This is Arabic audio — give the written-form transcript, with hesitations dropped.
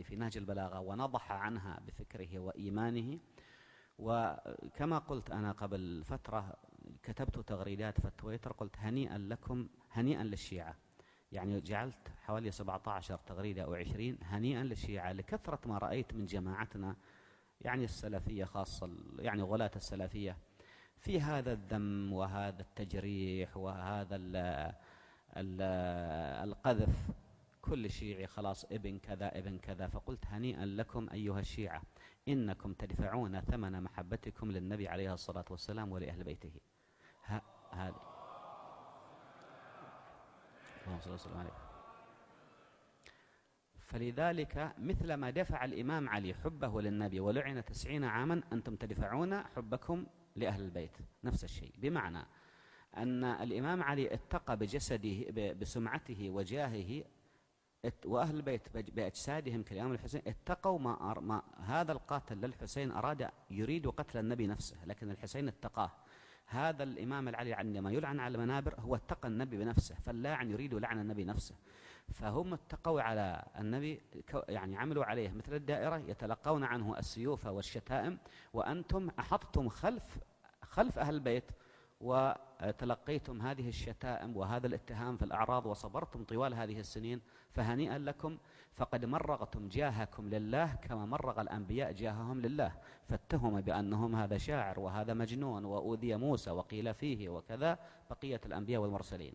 في نهج البلاغة ونضح عنها بفكره وإيمانه. وكما قلت أنا قبل فترة كتبت تغريدات في تويتر، قلت هنيئا لكم، هنيئا للشيعة، يعني جعلت حوالي 17 تغريدة أو 20 هنيئا للشيعة لكثرة ما رأيت من جماعتنا، يعني السلفية خاصة، يعني غلاة السلفية، في هذا الذم وهذا التجريح وهذا ال القذف. كل شيعي خلاص ابن كذا ابن كذا. فقلت هنيئا لكم أيها الشيعة، إنكم تدفعون ثمن محبتكم للنبي عليه الصلاة والسلام ولأهل بيته. هذا اللهم صل وسلم عليه. فلذلك مثلما دفع الإمام علي حبه للنبي ولعن 90 عاما، أنتم تدفعون حبكم لأهل البيت نفس الشيء. بمعنى أن الإمام علي اتقى بجسده بسمعته وجاهه، وأهل البيت بأجسادهم كالإمام الحسين اتقوا ما هذا القاتل للحسين يريد قتل النبي نفسه، لكن الحسين اتقاه. هذا الإمام العلي عندما يلعن على المنابر هو اتقى النبي بنفسه، فاللاعن يريد لعن النبي نفسه. فهم اتقوا على النبي، يعني عملوا عليه مثل الدائرة يتلقون عنه السيوف والشتائم، وأنتم أحطتم خلف أهل البيت وتلقيتم هذه الشتائم وهذا الاتهام في الأعراض وصبرتم طوال هذه السنين. فهنيئا لكم، فقد مرغتم جاهكم لله كما مرغ الأنبياء جاههم لله، فاتهم بأنهم هذا شاعر وهذا مجنون وأوذي موسى وقيل فيه وكذا بقية الأنبياء والمرسلين.